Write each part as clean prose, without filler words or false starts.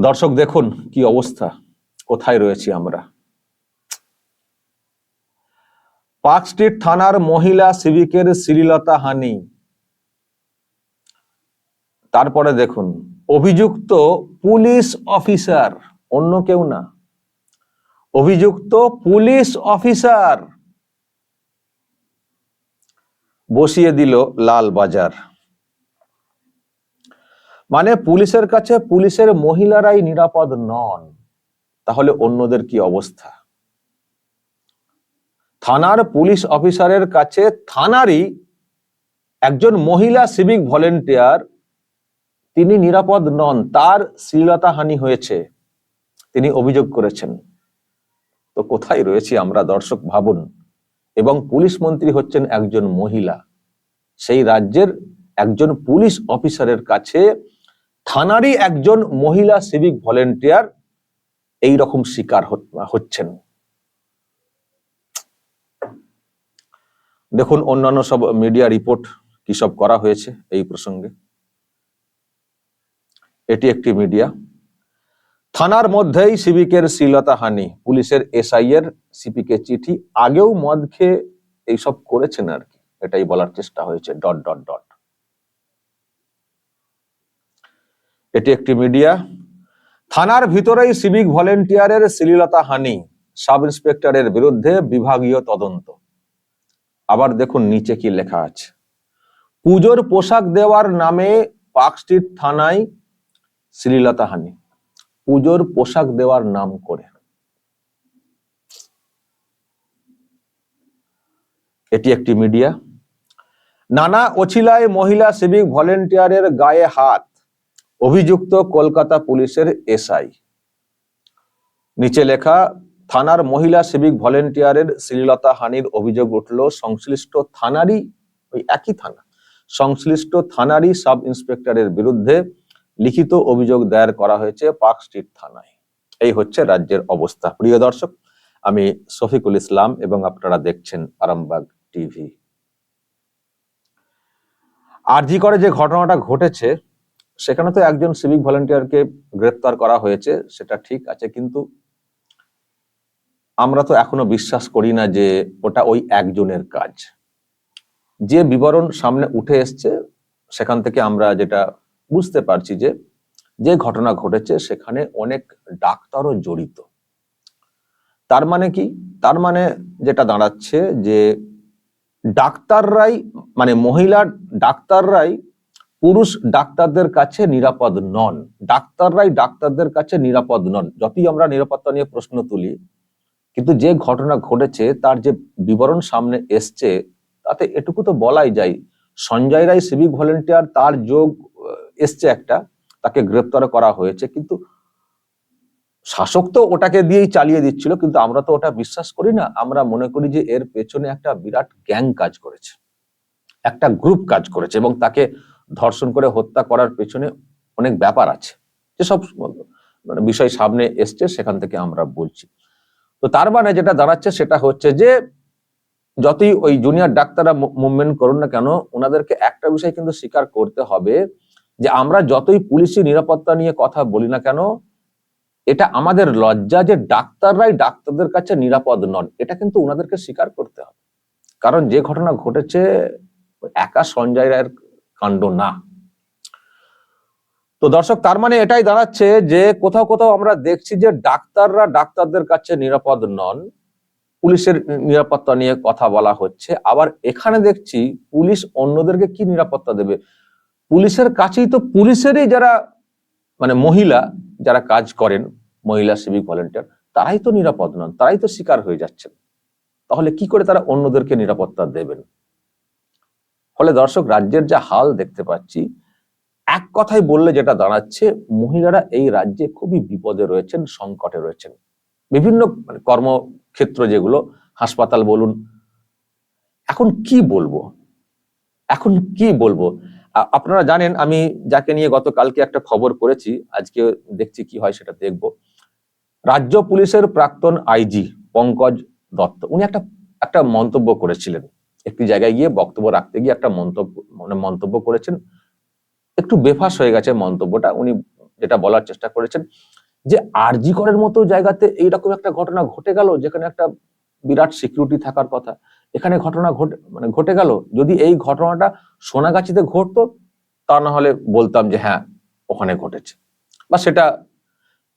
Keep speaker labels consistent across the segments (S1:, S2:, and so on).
S1: দর্শক দেখুন কি অবস্থা, কোথায় রয়েছি আমরা। পার্ক স্ট্রিট থানার মহিলা সিভিকের শ্লীলতাহানি। তারপরে দেখুন অভিযুক্ত পুলিশ অফিসার, অন্য কেউ না, অভিযুক্ত পুলিশ অফিসার বসিয়ে দিল লাল বাজার। মানে পুলিশের কাছে পুলিশের মহিলারাই নিরাপদ নন, তাহলে অন্যদের কি অবস্থা। থানার পুলিশ অফিসারের কাছে থানারই একজন মহিলা সিভিক ভলেন্টিয়ার তিনি নিরাপদ নন, তার শ্লীলতাহানি হয়েছে, তিনি অভিযোগ করেছেন। তো কোথায় রয়েছি আমরা দর্শক ভাবুন। এবং পুলিশ মন্ত্রী হচ্ছেন একজন মহিলা, সেই রাজ্যের একজন পুলিশ অফিসারের কাছে থানারই একজন মহিলা সিভিক ভলেন্টিয়ার এই রকম শিকার হচ্ছেন। দেখুন অন্যান্য সব মিডিয়া রিপোর্ট কি সব করা হয়েছে এই প্রসঙ্গে। এটি একটি মিডিয়া, থানার মধ্যেই সিভিকের শ্লীলতাহানি, পুলিশের এসআই এর সিপিকে চিঠি, আগেও মদ খেয়ে এইসব করেছেন আর কি, এটাই বলার চেষ্টা হয়েছে . এটি একটি মিডিয়া, থানার ভিতরেই সিভিক ভলেন্টিয়ারের শ্লীলতাহানি, সাব ইন্সপেক্টরের বিরুদ্ধে বিভাগীয় তদন্ত। আবার দেখুন নিচে কি লেখা আছে, পুজোর পোশাক দেওয়ার নামে পার্ক স্ট্রিট থানায় শ্লীলতাহানি, পুজোর পোশাক দেওয়ার নাম করে। এটি একটি মিডিয়া, নানা অছিলায় মহিলা সিভিক ভলেন্টিয়ারের গায়ে হাত, অভিযুক্ত কলকাতা পুলিশের এসআই। নিচে লেখা, থানার মহিলা সিভিক ভলেন্টিয়ারের শ্লীলতাহানির অভিযোগ উঠল সংশ্লিষ্ট থানারই, ওই একই থানা, সংশ্লিষ্ট থানারই সাব ইন্সপেক্টরের বিরুদ্ধে লিখিত অভিযোগ দায়ের করা হয়েছে পার্ক স্ট্রিট থানায়। এই হচ্ছে রাজ্যের অবস্থা। প্রিয় দর্শক, আমি শফিকুল ইসলাম এবং আপনারা দেখছেন আরামবাগ টিভি। আরজি করে যে ঘটনাটা ঘটেছে সেখানে তো একজন সিভিক ভলেন্টিয়ারকে গ্রেপ্তার করা হয়েছে, সেটা ঠিক আছে, কিন্তু আমরা তো এখনো বিশ্বাস করি না যে ওটা ওই একজনের কাজ। যে বিবরণ সামনে উঠে এসছে সেখান থেকে আমরা যেটা বুঝতে পারছি যে যে ঘটনা ঘটেছে সেখানে অনেক ডাক্তারও জড়িত। তার মানে কি, তার মানে যেটা দাঁড়াচ্ছে যে ডাক্তাররাই, মানে মহিলা ডাক্তাররাই পুরুষ ডাক্তারদের কাছে নিরাপদ নন, ডাক্তাররাই ডাক্তারদের কাছে নিরাপদ নন। যতই আমরা নিরাপত্তা নিয়ে প্রশ্ন তুলি, কিন্তু যে ঘটনা ঘটেছে তার যে বিবরণ সামনে এসছে তাতে এটুকু তো বলাই যায়, সঞ্জয় রায় সিভিক ভলেন্টিয়ার, তার যোগ এসছে একটা, তাকে গ্রেপ্তার করা হয়েছে, কিন্তু শাসক তো ওটাকে দিয়েই চালিয়ে দিচ্ছিল, কিন্তু আমরা তো ওটা বিশ্বাস করি না। আমরা মনে করি যে এর পেছনে একটা বিরাট গ্যাং কাজ করেছে, একটা গ্রুপ কাজ করেছে, এবং তাকে ধর্ষণ করে হত্যা করার পেছনে অনেক ব্যাপার আছে, যেসব বিষয় সামনে এসছে সেখান থেকে আমরা বলছি। তো তার মানে যেটা দাঁড়াচ্ছে সেটা হচ্ছে যে যতই ওই জুনিয়র ডাক্তাররা মুভমেন্ট করুন না কেন, ওনাদেরকে একটা বিষয় কিন্তু স্বীকার করতে হবে যে আমরা যতই পুলিশি নিরাপত্তা নিয়ে কথা বলি না কেন, এটা আমাদের লজ্জা যে ডাক্তাররাই ডাক্তারদের কাছে নিরাপদ নন, এটা কিন্তু ওনাদেরকে স্বীকার করতে হবে। কারণ যে ঘটনা ঘটেছে একা সঞ্জয় রায়ের কাণ্ড না। তো দর্শক, তার মানে এটাই দাঁড়াচ্ছে যে কোথাও কোথাও আমরা দেখছি যে ডাক্তাররা ডাক্তারদের কাছে নিরাপদ নন, পুলিশের নিরাপত্তা নিয়ে কথা বলা হচ্ছে, আবার এখানে দেখছি পুলিশ অন্যদেরকে কি নিরাপত্তা দেবে। পুলিশের কাছেই তো পুলিশেরই যারা মানে মহিলা যারা কাজ করেন, মহিলা সিভিক ভলেন্টিয়ার, তারাই তো নিরাপদ নন, তারাই তো শিকার হয়ে যাচ্ছেন, তাহলে কি করে তারা অন্যদেরকে নিরাপত্তা দেবেন। ফলে দর্শক, রাজ্যের যা হাল দেখতে পাচ্ছি, এক কথায় বললে যেটা দাঁড়াচ্ছে, মহিলারা এই রাজ্যে খুবই বিপদে রয়েছেন, সংকটে রয়েছেন। বিভিন্ন কর্মক্ষেত্র, যেগুলো হাসপাতাল বলুন, এখন কি বলবো, এখন কি বলবো। আপনারা জানেন আমি যাকে নিয়ে গতকালকে একটা খবর করেছি, আজকে দেখছি কি হয় সেটা দেখব। রাজ্য পুলিশের প্রাক্তন আইজি পঙ্কজ দত্ত, উনি একটা মন্তব্য করেছিলেন, একটি জায়গায় গিয়ে বক্তব্য রাখতে গিয়ে একটা মন্তব্য করেছেন, একটু বেফাস হয়ে গেছে মন্তব্যটা। উনি যেটা বলার চেষ্টা করেছেন যে আরজি করের মতো জায়গাতে এইরকম একটা ঘটনা ঘটে গেল, যেখানে একটা বিরাট সিকিউরিটি থাকার কথা, এখানে ঘটনা ঘটে গেল। যদি এই ঘটনাটা সোনাগাছিতে ঘটতো, তা না হলে বলতাম যে হ্যাঁ ওখানে ঘটেছে, বা সেটা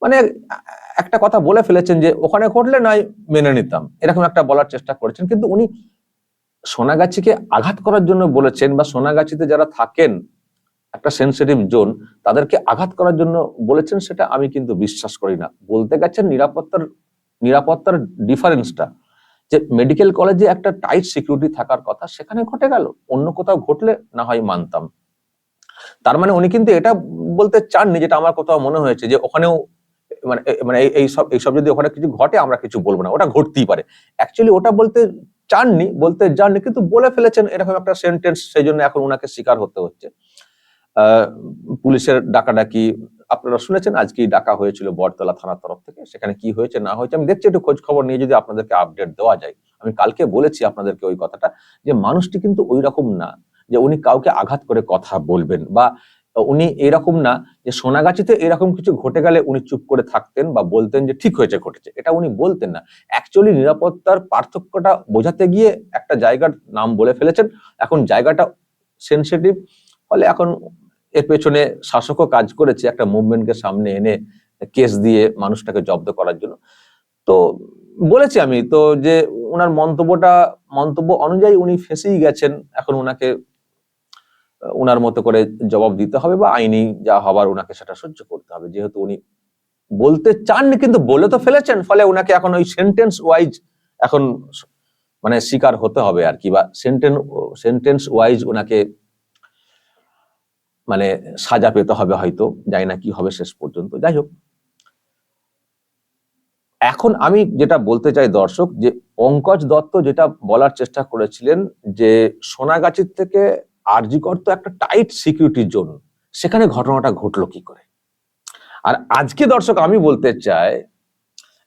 S1: মানে একটা কথা বলে ফেলেছেন যে ওখানে ঘটলে নাই মেনে নিতাম, এরকম একটা বলার চেষ্টা করেছেন। কিন্তু উনি সোনাগাছিকে আঘাত করার জন্য বলেছেন, বা সোনাগাছিতে যারা থাকেন একটা সেন্সিটিভ জোন, তাদেরকে আঘাত করার জন্য বলেছেন, সেটা আমি কিন্তু বিশ্বাস করি না। বলতে গেছেন নিরাপত্তার ডিফারেন্সটা, যে মেডিকেল কলেজে একটা টাইট সিকিউরিটি থাকার কথা, সেখানে ঘটে গেল, অন্য কোথাও ঘটলে না হয় মানতাম। তার মানে উনি কিন্তু এটা বলতে চাননি, যেটা আমার কোথাও মনে হয়েছে, যে ওখানেও মানে এইসব যদি ওখানে কিছু ঘটে আমরা কিছু বলবো না, ওটা ঘটতেই পারে। অ্যাকচুয়ালি ওটা বলতে যাননি, কিন্তু বলে ফেলেছেন এরকম একটা সেন্টেন্স, সেই জন্য এখন ওনাকে শিকার হতে হচ্ছে। পুলিশের ডাকাডাকি আপনারা শুনেছেন, আজকেই ডাকা হয়েছিল বটতলা থানার তরফ থেকে। সেখানে কি হয়েছে না হয়েছে আমি দেখছি, একটু খোঁজ খবর নিয়ে যদি আপনাদেরকে আপডেট দেওয়া যায়। আমি কালকে বলেছি আপনাদেরকে ওই কথাটা, যে মানুষটি কিন্তু ওই রকম না যে উনি কাউকে আঘাত করে কথা বলবেন, বা উনি এরকম না যে সোনাগাছিতে এরকম কিছু ঘটে গেলে উনি চুপ করে থাকতেন বা বলতেন যে ঠিক হয়েছে ঘটেছে, এটা উনি বলতেন না। অ্যাকচুয়ালি নিরাপত্তার পার্থক্যটা বোঝাতে গিয়ে একটা জায়গার নাম বলে ফেলেছেন। এখন জায়গাটা সেনসিটিভ, ফলে এখন এর পেছনে শাসকও কাজ করেছে একটা মুভমেন্টকে সামনে এনে কেস দিয়ে মানুষটাকে জব্দ করার জন্য। তো বলেছি আমি তো যে ওনার মন্তব্য অনুযায়ী উনি ফেঁসেই গেছেন। এখন ওনাকে ওনার মতো করে জবাব দিতে হবে, বা আইনি যা হবার ওনাকে সেটা সহ্য করতে হবে, যেহেতু উনি বলতে চাননি কিন্তু বলে তো ফেলেছেন। ফলে ওনাকে এখন ওই সেন্টেন্স ওয়াইজ এখন মানে শিকার হতে হবে আর কি, বা সেন্টেন্স ওয়াইজ ওনাকে মানে সাজা পেতে হবে হয়তো, জানি না কি হবে শেষ পর্যন্ত। যাই হোক, এখন আমি যেটা বলতে চাই দর্শক, যে পঙ্কজ দত্ত যেটা বলার চেষ্টা করেছিলেন যে সোনাগাছির থেকে আরজি কর তো একটা টাইট সিকিউরিটি জোন, সেখানে ঘটনাটা ঘটলো কি করে। আর আজকে দর্শক আমি বলতে চাই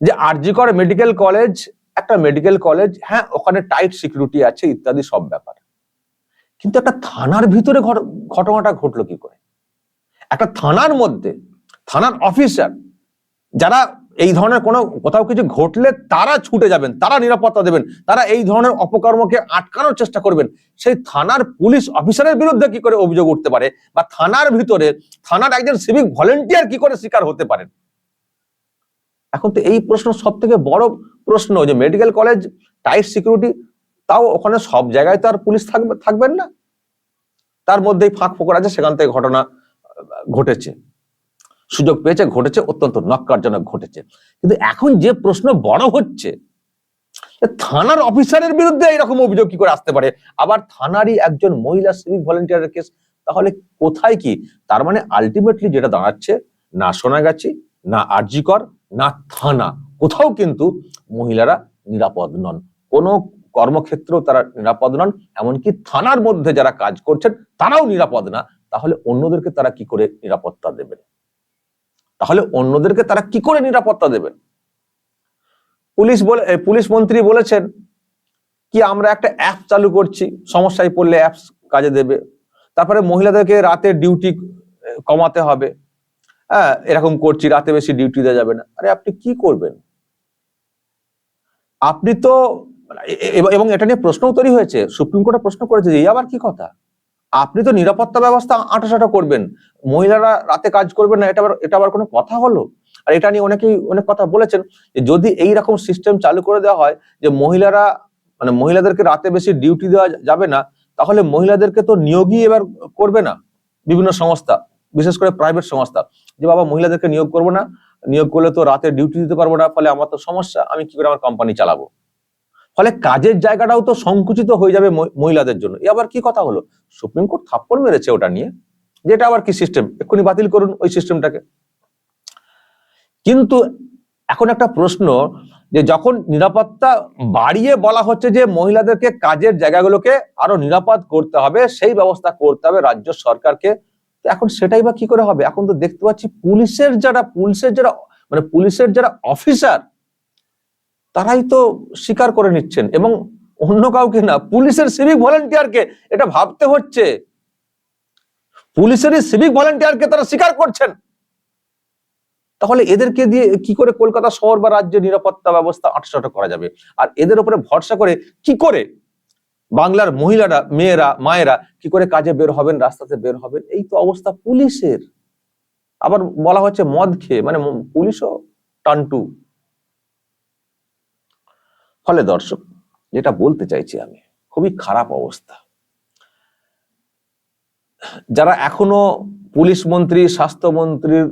S1: যে আরজি কর মেডিকেল কলেজ একটা মেডিকেল কলেজ, হ্যাঁ ওখানে টাইট সিকিউরিটি আছে ইত্যাদি সব ব্যাপার, কিন্তু একটা থানার ভিতরে ঘটনাটা ঘটলো কি করে। একটা থানার মধ্যে থানার অফিসার যারা এই ধরনের কোথাও কিছু ঘটলে তারা ছুটে যাবেন, তারা নিরাপত্তা দেবেন, তারা এই ধরনের অপকর্মকে আটকানোর চেষ্টা করবেন, সেই থানার পুলিশ অফিসারের বিরুদ্ধে কি করে অভিযোগ উঠতে পারে, বা থানার ভিতরে থানার একজন সিভিক ভলেন্টিয়ার কি করে শিকার হতে পারেন। এখন তো এই প্রশ্ন সব থেকে বড় প্রশ্ন, যে মেডিকেল কলেজ টাইট সিকিউরিটি, তাও ওখানে সব জায়গায় তো আর পুলিশ থাকবেন না, তার মধ্যেই ফাঁক ফোকর আছে, সেখান থেকে ঘটনা ঘটেছে, সুযোগ পেয়েছে, ঘটেছে, অত্যন্ত নক্কারজনক ঘটেছে। কিন্তু এখন যে প্রশ্ন বড় হচ্ছে, থানার অফিসারের বিরুদ্ধে এরকম অভিযোগ কি করে আসতে পারে, আবার থানারই একজন মহিলা সিভিক ভলেন্টিয়ারের কেস, তাহলে কোথায় কি? তার মানে আলটিমেটলি যেটা দাঁড়াচ্ছে, না সোনাগাছি, না আরজি কর, না থানা, কোথাও কিন্তু মহিলারা নিরাপদ নন, কোনো কর্মক্ষেত্র তারা নিরাপদ নন, এমনকি থানার মধ্যে যারা কাজ করছেন তারাও নিরাপদ না। তাহলে অন্যদেরকে তারা কি করে নিরাপত্তা দেবেন? পুলিশ মন্ত্রী বলেছেন কি আমরা একটা অ্যাপ চালু করছি, সমস্যায় পড়লে অ্যাপস কাজে দেবে। তারপরে মহিলাদেরকে রাতে ডিউটি কমাতে হবে, হ্যাঁ এরকম করছি, রাতে বেশি ডিউটি দেওয়া যাবে না। আরে আপনি কি করবেন? আপনি তো, এবং এটা নিয়ে প্রশ্নও তৈরি হয়েছে, সুপ্রিম কোর্টে প্রশ্ন করেছে যে আবার কি কথা, আপনি তো নিরাপত্তা ব্যবস্থা আঁটাসাঁটা করবেন, মহিলারা রাতে কাজ করবেন না, এটা আবার কোনো কথা হলো? আর এটা নিয়ে অনেকেই অনেক কথা বলেছেন, যে যদি এইরকম সিস্টেম চালু করে দেওয়া হয় যে মহিলাদেরকে রাতে বেশি ডিউটি দেওয়া যাবে না, তাহলে মহিলাদেরকে তো নিয়োগই এবার করবে না বিভিন্ন সংস্থা, বিশেষ করে প্রাইভেট সংস্থা, যে বাবা মহিলাদেরকে নিয়োগ করবো না, নিয়োগ করলে তো রাতে ডিউটি দিতে পারবো না, ফলে আমার তো সমস্যা, আমি কি করে আমার কোম্পানি চালাবো। ফলে কাজের জায়গাটাও তো সংকুচিত হয়ে যাবে মহিলাদের জন্য। এ আবার কি কথা হলো? সুপ্রিম কোর্ট থাপ্পড় মেরেছে ওটা নিয়ে, যেটা আবার কি সিস্টেম, এক্ষুনি বাতিল করুন ওই সিস্টেমটাকে। কিন্তু এখন একটা প্রশ্ন, যে যখন নিরাপত্তা বাড়িয়ে বলা হচ্ছে যে মহিলাদেরকে কাজের জায়গাগুলোকে আরো নিরাপদ করতে হবে, সেই ব্যবস্থা করতে হবে রাজ্য সরকারকে, এখন সেটাই বা কি করে হবে? এখন তো দেখতে পাচ্ছি পুলিশের যারা অফিসার, তারাই তো স্বীকার করে নিচ্ছেন, এবং অন্য কাউকে না, পুলিশের সিভিক ভলেন্টিয়ারকে এটা ভাবতে হচ্ছে, পুলিশেরই সিভিক ভলেন্টিয়ারকে তারা স্বীকার করছেন তাহলে এদেরকে দিয়ে কি করে কলকাতা শহর বা রাজ্যের নিরাপত্তা ব্যবস্থা আঁটসাঁট করা যাবে? আর এদের উপরে ভরসা করে কি করে বাংলার মহিলারা, মেয়েরা, মায়েরা কি করে কাজে বের হবেন, রাস্তাতে বের হবেন? এই তো অবস্থা পুলিশের। আবার বলা হচ্ছে মদ খেয়ে, মানে পুলিশও টান্টু। ফলে দর্শক, যেটা বলতে চাইছি আমি, খুবই খারাপ অবস্থা। যারা এখনো পুলিশ মন্ত্রী, স্বাস্থ্যমন্ত্রীর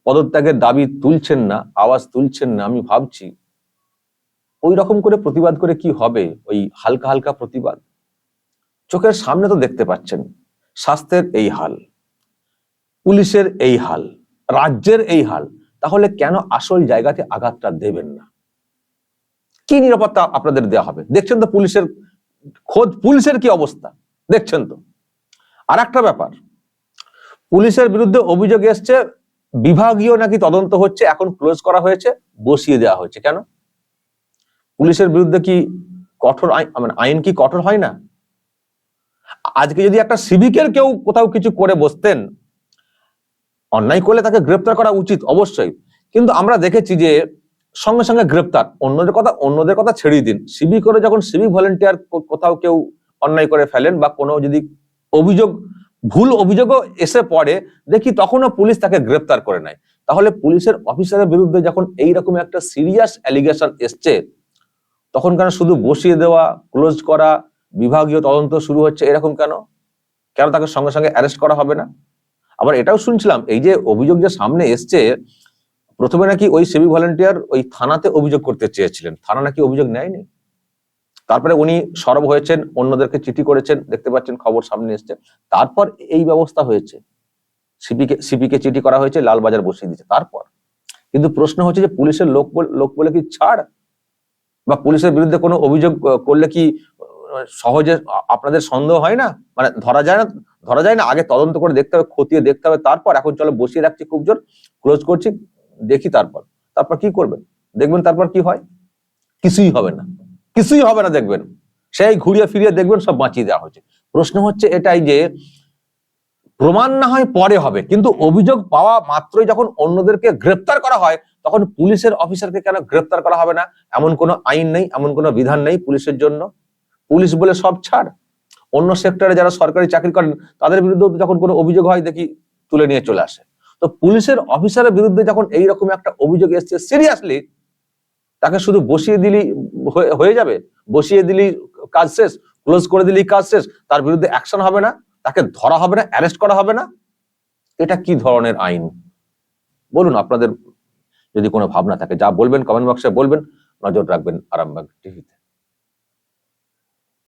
S1: পদত্যাগের দাবি তুলছেন না, আওয়াজ তুলছেন না, আমি ভাবছি ওই রকম করে প্রতিবাদ করে কি হবে? ওই হালকা হালকা প্রতিবাদ। চোখের সামনে তো দেখতে পাচ্ছেন স্বাস্থ্যের এই হাল, পুলিশের এই হাল, রাজ্যের এই হাল, তাহলে কেন আসল জায়গাতে আঘাতটা দেবেন না? কি নিরাপত্তা আপনাদের দেওয়া হবে? দেখছেন তো পুলিশের খোদ পুলিশের কি অবস্থা, দেখছেন তো। আর একটা ব্যাপার, পুলিশের বিরুদ্ধে অভিযোগ এসছে, বিভাগীয় নাকি তদন্ত হচ্ছে, এখন ক্লোজ করা হয়েছে, বসিয়ে দেওয়া হয়েছে। কেন? পুলিশের বিরুদ্ধে কি কঠোর আইন, মানে আইন কি কঠোর হয় না? আজকে যদি একটা সিভিকের কেউ কোথাও কিছু করে বসতেন, অন্যায় করলে তাকে গ্রেপ্তার করা উচিত অবশ্যই, কিন্তু আমরা দেখেছি যে সঙ্গে সঙ্গে গ্রেপ্তার। অন্যদের কথা ছেড়েই দিন, সিভিকেরও যখন সিভিক ভলেন্টিয়ার কোথাও কেউ অন্যায় করে ফেলেন বা কোনো যদি অভিযোগ, ভুল অভিযোগও এসে পড়ে, দেখি তখনও পুলিশ তাকে গ্রেপ্তার করে নেয়। তাহলে পুলিশের অফিসারের বিরুদ্ধে যখন এইরকম একটা সিরিয়াস অ্যালিগেশন এসছে, তখন কেন শুধু বসিয়ে দেওয়া, ক্লোজ করা, বিভাগীয় তদন্ত শুরু হচ্ছে, এরকম কেন? কেন তাকে সঙ্গে সঙ্গে অ্যারেস্ট করা হবে না? আবার এটাও শুনছিলাম, এই যে অভিযোগ যে সামনে এসছে, প্রথমে নাকি ওই সিভিক ভলেন্টিয়ার ওই থানাতে অভিযোগ করতে চেয়েছিলেন, থানা নাকি অভিযোগ নেয়নি। তারপরে উনি সরব হয়েছেন, অন্যদেরকে চিঠি করেছেন, দেখতে পাচ্ছেন খবর সামনে এসছে, তারপর এই ব্যবস্থা হয়েছে। সিপিকে চিঠি করা হয়েছে, লালবাজার বসিয়ে দিয়েছে তারপর। কিন্তু প্রশ্ন হচ্ছে যে পুলিশের লোক বলে কি ছাড়? বা পুলিশের বিরুদ্ধে কোনো অভিযোগ করলে কি সহজে আপনাদের সন্দেহ হয় না? মানে ধরা যায় না, আগে তদন্ত করে দেখতে হবে, খতিয়ে দেখতে হবে, তারপর এখন চলো বসিয়ে রাখছি খুব জোর, ক্লোজ করছি, দেখি তারপর কি করবেন, দেখবেন তারপর কি হয়। কিছুই হবে না, কিছুই হবে না, দেখবেন সেই ঘুরিয়ে ফিরিয়ে দেখবেন সব বাঁচিয়ে দেওয়া হয়েছে। প্রশ্ন হচ্ছে এটাই যে প্রমাণ না হয় পরে হবে, কিন্তু অভিযোগ পাওয়া মাত্রই যখন অন্যদেরকে গ্রেপ্তার করা হয়, তখন পুলিশের অফিসারকে কেন গ্রেপ্তার করা হবে না? এমন কোনো আইন নেই, এমন কোনো বিধান নেই পুলিশের জন্য। পুলিশ বলে সব ছাড়, অন্য সেক্টরে যারা সরকারি চাকরি করেন তাদের বিরুদ্ধে যখন কোনো অভিযোগ হয়, দেখি তুলে নিয়ে চলে আসে। তো পুলিশের অফিসারের বিরুদ্ধে যখন এইরকম একটা অভিযোগ এসছে সিরিয়াসলি, তাকে শুধু বসিয়ে দিলি হয়ে যাবে? বসিয়ে দিলি কাজ শেষ, ক্লোজ করে দিলি কাজ শেষ, তার বিরুদ্ধে অ্যাকশন হবে না, তাকে ধরা হবে না, অ্যারেস্ট করা হবে না? এটা কি ধরনের আইন বলুন? আপনাদের যদি কোনো ভাবনা থাকে, যা বলবেন কমেন্ট বক্সে বলবেন। নজর রাখবেন আরামবাগ টিভিতে।